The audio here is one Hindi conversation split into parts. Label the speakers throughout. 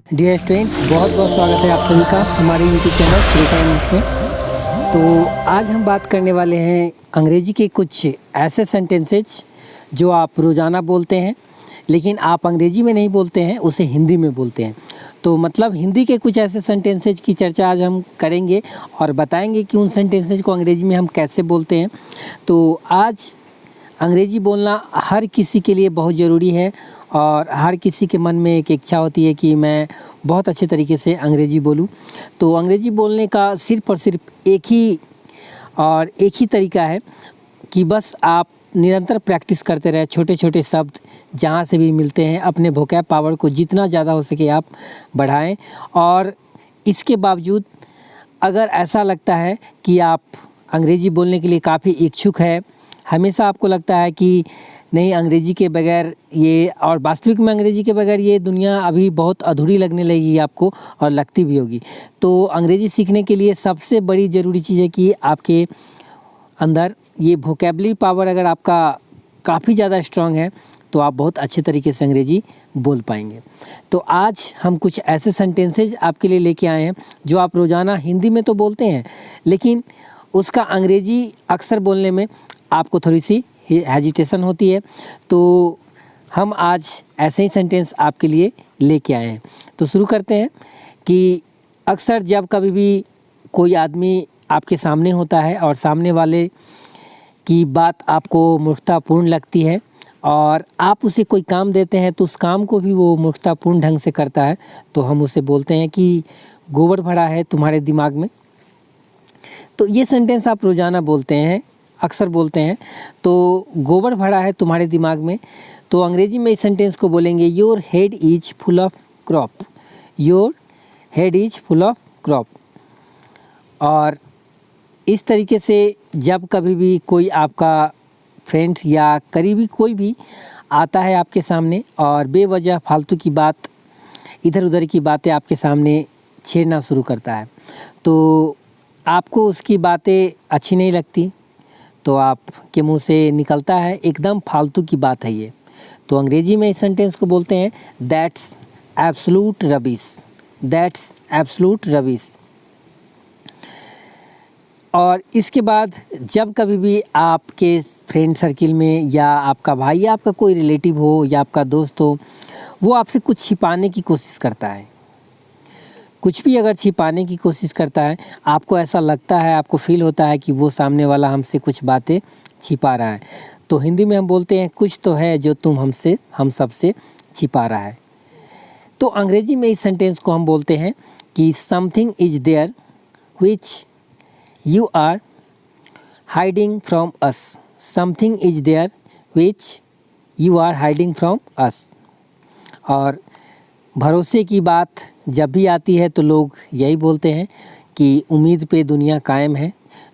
Speaker 1: डियर स्टूडेंट, बहुत बहुत स्वागत है आप सभी का हमारे यूट्यूब चैनल श्रीका इंग्लिश में। तो आज हम बात करने वाले हैं अंग्रेजी के कुछ ऐसे सेंटेंसेज जो आप रोज़ाना बोलते हैं, लेकिन आप अंग्रेजी में नहीं बोलते हैं, उसे हिंदी में बोलते हैं। तो मतलब हिंदी के कुछ ऐसे सेंटेंसेज की चर्चा आज हम करेंगे और बताएंगे कि उन सेंटेंसेज को अंग्रेजी में हम कैसे बोलते हैं। तो आज अंग्रेजी बोलना हर किसी के लिए बहुत ज़रूरी है और हर किसी के मन में एक इच्छा होती है कि मैं बहुत अच्छे तरीके से अंग्रेजी बोलूं। तो अंग्रेजी बोलने का सिर्फ़ और सिर्फ एक ही तरीका है कि बस आप निरंतर प्रैक्टिस करते रहें। छोटे छोटे शब्द जहाँ से भी मिलते हैं, अपने वोकैब पावर को जितना ज़्यादा हो सके आप बढ़ाएं। और इसके बावजूद अगर ऐसा लगता है कि आप अंग्रेजी बोलने के लिए काफ़ी इच्छुक है, हमेशा आपको लगता है कि नहीं अंग्रेजी के बगैर ये, और वास्तविक में अंग्रेजी के बगैर ये दुनिया अभी बहुत अधूरी लगने लगेगी आपको और लगती भी होगी। तो अंग्रेजी सीखने के लिए सबसे बड़ी ज़रूरी चीज़ है कि आपके अंदर ये वोकैबुलरी पावर अगर आपका काफ़ी ज़्यादा स्ट्रांग है तो आप बहुत अच्छे तरीके से अंग्रेजी बोल पाएंगे। तो आज हम कुछ ऐसे सेंटेंसेज आपके लिए लेके आए हैं जो आप रोज़ाना हिंदी में तो बोलते हैं, लेकिन उसका अंग्रेजी अक्सर बोलने में आपको थोड़ी सी हेजिटेशन होती है। तो हम आज ऐसे ही सेंटेंस आपके लिए लेके आए हैं। तो शुरू करते हैं कि अक्सर जब कभी भी कोई आदमी आपके सामने होता है और सामने वाले की बात आपको मूर्खतापूर्ण लगती है और आप उसे कोई काम देते हैं तो उस काम को भी वो मूर्खतापूर्ण ढंग से करता है, तो हम उसे बोलते हैं कि गोबर भरा है तुम्हारे दिमाग में। तो ये सेंटेंस आप रोज़ाना बोलते हैं, अक्सर बोलते हैं। तो गोबर भरा है तुम्हारे दिमाग में, तो अंग्रेजी में इस सेंटेंस को बोलेंगे your head is full of crop. Your head is full of crop. और इस तरीके से जब कभी भी कोई आपका फ्रेंड या करीबी कोई भी आता है आपके सामने और बेवजह फालतू की बात, इधर उधर की बातें आपके सामने छेड़ना शुरू करता है, तो आपको उसकी बातें अच्छी नहीं लगती, तो आपके मुंह से निकलता है एकदम फालतू की बात है ये। तो अंग्रेजी में इस सेंटेंस को बोलते हैं that's absolute rubbish. That's absolute rubbish. और इसके बाद जब कभी भी आपके फ्रेंड सर्किल में या आपका भाई या आपका कोई रिलेटिव हो या आपका दोस्त हो, वो आपसे कुछ छिपाने की कोशिश करता है, कुछ भी अगर छिपाने की कोशिश करता है, आपको ऐसा लगता है, आपको फील होता है कि वो सामने वाला हमसे कुछ बातें छिपा रहा है, तो हिंदी में हम बोलते हैं कुछ तो है जो तुम हमसे, हम सबसे छिपा रहा है। तो अंग्रेजी में इस सेंटेंस को हम बोलते हैं कि something is there which you are hiding from us. Something is there which you are hiding from us. और भरोसे की बात जब भी आती है तो लोग यही बोलते हैं कि उम्मीद पे दुनिया कायम है।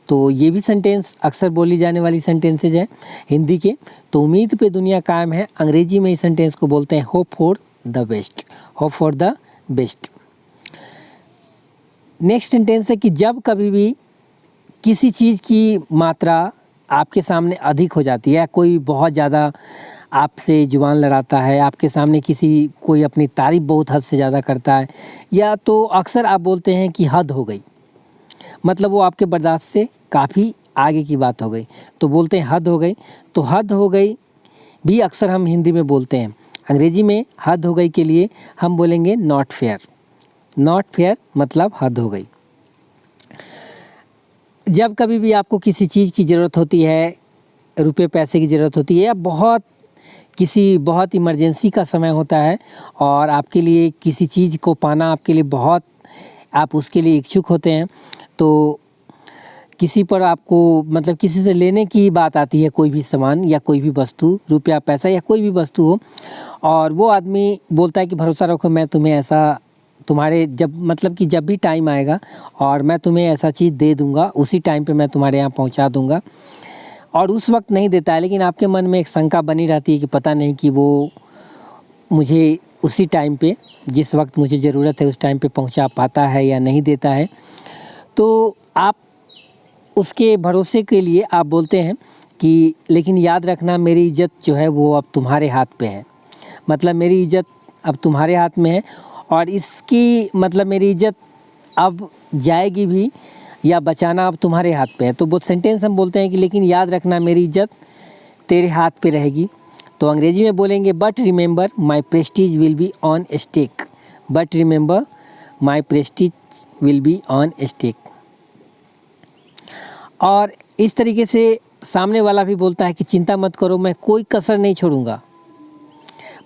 Speaker 1: तो ये भी सेंटेंस अक्सर बोली जाने वाली सेंटेंसेज है हिंदी के। तो उम्मीद पे दुनिया कायम है, अंग्रेजी में इस सेंटेंस को बोलते हैं hope for the best. Hope for the best. Next sentence है कि जब कभी भी किसी चीज़ की मात्रा आपके सामने अधिक हो जाती है, कोई बहुत ज़्यादा आपसे जुबान लड़ाता है, आपके सामने कोई अपनी तारीफ़ बहुत हद से ज़्यादा करता है, या तो अक्सर आप बोलते हैं कि हद हो गई, मतलब वो आपके बर्दाश्त से काफ़ी आगे की बात हो गई, तो बोलते हैं हद हो गई। तो हद हो गई भी अक्सर हम हिंदी में बोलते हैं। अंग्रेजी में हद हो गई के लिए हम बोलेंगे नॉट फेयर। नॉट फेयर मतलब हद हो गई। जब कभी भी आपको किसी चीज़ की ज़रूरत होती है, रुपए पैसे की ज़रूरत होती है, या बहुत इमरजेंसी का समय होता है और आपके लिए किसी चीज़ को पाना आपके लिए बहुत, आप उसके लिए इच्छुक होते हैं, तो किसी पर आपको मतलब किसी से लेने की बात आती है, कोई भी सामान या कोई भी वस्तु, रुपया पैसा या कोई भी वस्तु हो, और वो आदमी बोलता है कि भरोसा रखो, मैं तुम्हें ऐसा तुम्हारे जब भी टाइम आएगा और मैं तुम्हें ऐसा चीज़ दे दूँगा, उसी टाइम पे मैं तुम्हारे यहाँ पहुँचा दूँगा, और उस वक्त नहीं देता है, लेकिन आपके मन में एक शंका बनी रहती है कि पता नहीं कि वो मुझे उसी टाइम पे, जिस वक्त मुझे ज़रूरत है उस टाइम पे पहुंचा पाता है या नहीं देता है। तो आप उसके भरोसे के लिए आप बोलते हैं कि लेकिन याद रखना, मेरी इज़्ज़त जो है वो अब तुम्हारे हाथ पे है, मतलब मेरी इज़्ज़त अब तुम्हारे हाथ में है और इसकी मतलब मेरी इज़्ज़त अब जाएगी भी या बचाना अब तुम्हारे हाथ पे है। तो वो सेंटेंस हम बोलते हैं कि लेकिन याद रखना मेरी इज़्ज़त तेरे हाथ पे रहेगी। तो अंग्रेजी में बोलेंगे but remember my prestige will be on stake. But remember my prestige will be on stake. और इस तरीके से सामने वाला भी बोलता है कि चिंता मत करो, मैं कोई कसर नहीं छोड़ूंगा।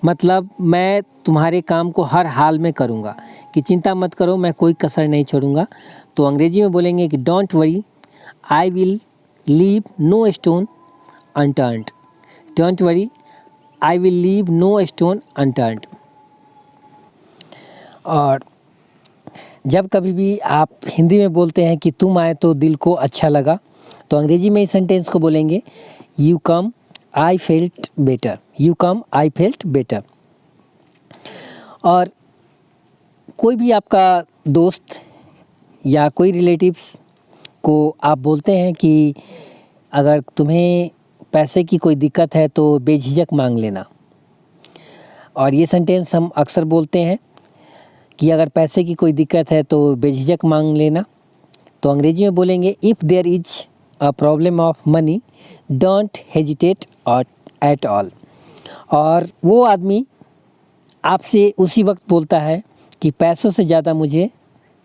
Speaker 1: मतलब मैं तुम्हारे काम को हर हाल में करूंगा, कि चिंता मत करो मैं कोई कसर नहीं छोड़ूंगा। तो अंग्रेजी में बोलेंगे कि don't worry I will leave no stone unturned. Don't worry I will leave no stone unturned. और जब कभी भी आप हिंदी में बोलते हैं कि तुम आए तो दिल को अच्छा लगा, तो अंग्रेजी में इस सेंटेंस को बोलेंगे you come I felt better. You come I felt better. और कोई भी आपका दोस्त या कोई रिलेटिव्स को आप बोलते हैं कि अगर तुम्हें पैसे की कोई दिक्कत है तो बेझिझक मांग लेना। और ये सेंटेंस हम अक्सर बोलते हैं कि अगर पैसे की कोई दिक्कत है तो बेझिझक मांग लेना। तो अंग्रेजी में बोलेंगे if there is a problem of money don't hesitate at all. और वो आदमी आपसे उसी वक्त बोलता है कि पैसों से ज़्यादा मुझे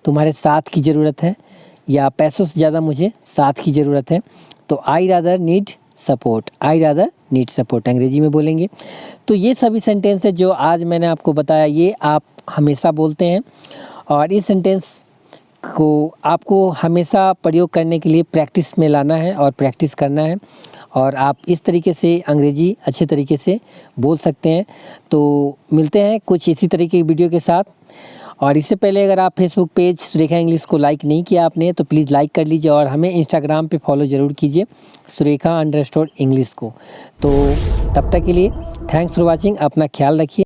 Speaker 1: तुम्हारे साथ की ज़रूरत है, या पैसों से ज़्यादा मुझे साथ की ज़रूरत है। तो I rather need support. I rather need support अंग्रेजी में बोलेंगे। तो ये सभी सेंटेंस है जो आज मैंने आपको बताया, ये आप हमेशा बोलते हैं। और इस सेंटेंस को आपको हमेशा प्रयोग करने के लिए प्रैक्टिस में लाना है और प्रैक्टिस करना है, और आप इस तरीके से अंग्रेजी अच्छे तरीके से बोल सकते हैं। तो मिलते हैं कुछ इसी तरीके की वीडियो के साथ। और इससे पहले अगर आप फेसबुक पेज सुरेखा इंग्लिश को लाइक नहीं किया आपने तो प्लीज़ लाइक कर लीजिए, और हमें इंस्टाग्राम पे फॉलो ज़रूर कीजिए सुरेखा_इंग्लिश को। तो तब तक के लिए थैंक्स फॉर वॉचिंग। अपना ख्याल रखिए।